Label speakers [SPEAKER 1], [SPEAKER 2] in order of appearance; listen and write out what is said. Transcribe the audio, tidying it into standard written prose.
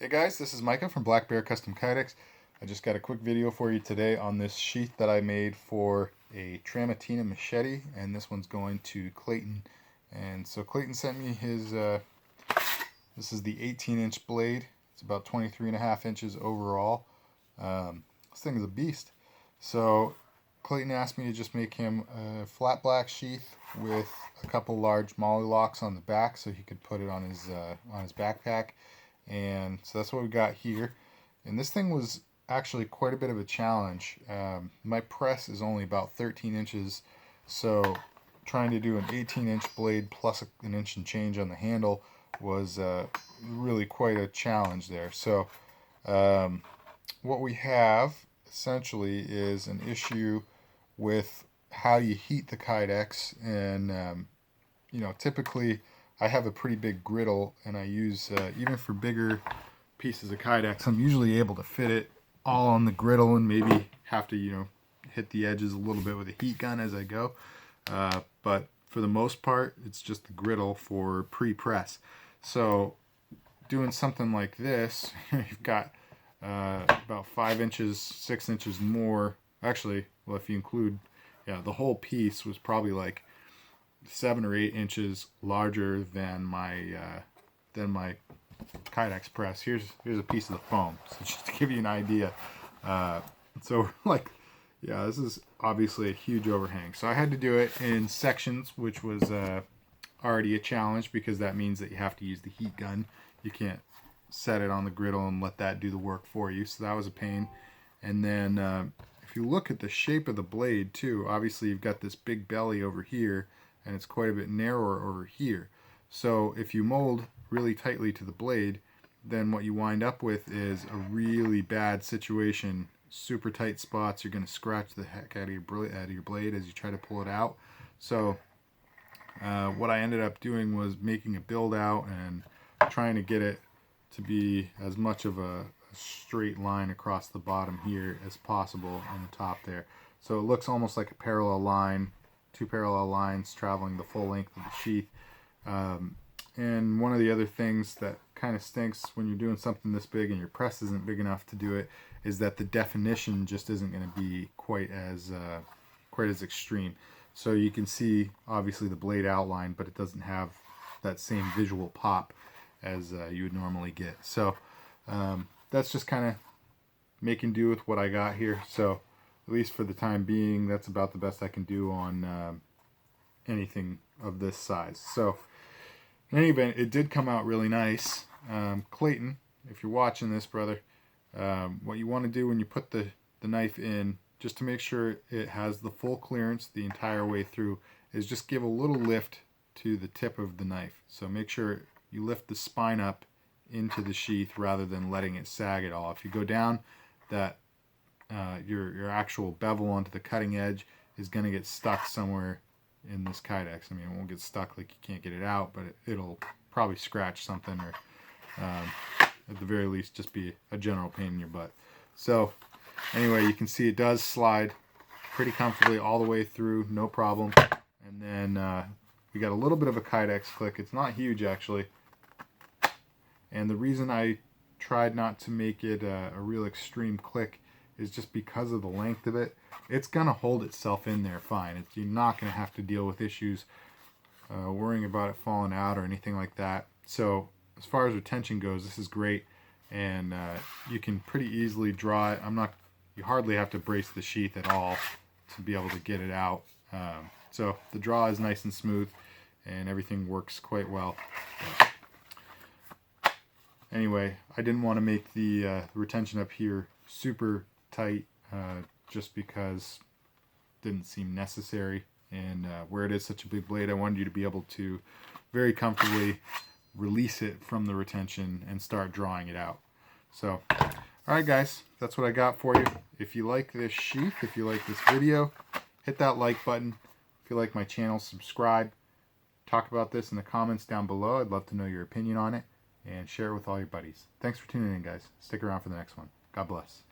[SPEAKER 1] Hey guys, this is Micah from Black Bear Custom Kydex. I just got a quick video for you today on this sheath that I made for a Tramontina Machete, and this one's going to Clayton. And so Clayton sent me his, this is the 18-inch blade. It's about 23.5 inches overall. This thing is a beast. So Clayton asked me to just make him a flat black sheath with a couple large molly locks on the back so he could put it on his backpack. And so that's what we got here. And this thing was actually quite a bit of a challenge. My press is only about 13 inches, so trying to do an 18-inch blade plus an inch and change on the handle was really quite a challenge there. So what we have essentially is an issue with how you heat the Kydex, and you know, typically I have a pretty big griddle, and I use, even for bigger pieces of Kydex, I'm usually able to fit it all on the griddle and maybe have to, you know, hit the edges a little bit with a heat gun as I go. But for the most part, it's just the griddle for pre-press. So doing something like this, you've got about 5 inches, 6 inches more. Actually, well, if you include, yeah, the whole piece was probably like 7 or 8 inches larger than my Kydex press. Here's a piece of the foam, so just to give you an idea. So like, yeah, this is obviously a huge overhang. So I had to do it in sections, which was already a challenge because that means that you have to use the heat gun. You can't set it on the griddle and let that do the work for you. So that was a pain. And then if you look at the shape of the blade too, obviously you've got this big belly over here, and it's quite a bit narrower over here. So if you mold really tightly to the blade, then what you wind up with is a really bad situation. Super tight spots. You're going to scratch the heck out of your blade as you try to pull it out. So what I ended up doing was making a build out and trying to get it to be as much of a straight line across the bottom here as possible on the top there. So it looks almost like a parallel line, 2 parallel lines traveling the full length of the sheath. And one of the other things that kind of stinks when you're doing something this big and your press isn't big enough to do it is that the definition just isn't going to be quite as extreme. So you can see obviously the blade outline, but it doesn't have that same visual pop as you would normally get. So that's just kind of making do with what I got here. So at least for the time being, that's about the best I can do on anything of this size. So in any event, it did come out really nice. Clayton, if you're watching this, brother, what you want to do when you put the knife in, just to make sure it has the full clearance the entire way through, is just give a little lift to the tip of the knife. So make sure you lift the spine up into the sheath rather than letting it sag at all. If you go down, that your actual bevel onto the cutting edge is going to get stuck somewhere in this Kydex. I mean, it won't get stuck like you can't get it out, but it'll probably scratch something, or at the very least just be a general pain in your butt. So anyway, you can see it does slide pretty comfortably all the way through, no problem. And then we got a little bit of a Kydex click. It's not huge actually, and the reason I tried not to make it a real extreme click is just because of the length of it. It's going to hold itself in there fine. You're not going to have to deal with issues worrying about it falling out or anything like that. So as far as retention goes, this is great, and you can pretty easily draw it. You hardly have to brace the sheath at all to be able to get it out. So the draw is nice and smooth, and everything works quite well. Anyway, I didn't want to make the retention up here super tight just because it didn't seem necessary, and where it is such a big blade, I wanted you to be able to very comfortably release it from the retention and start drawing it out. So alright guys, that's what I got for you. If you like this sheath, if you like this video, hit that like button. If you like my channel, subscribe. Talk about this in the comments down below. I'd love to know your opinion on it, and share it with all your buddies. Thanks for tuning in, guys. Stick around for the next one. God bless.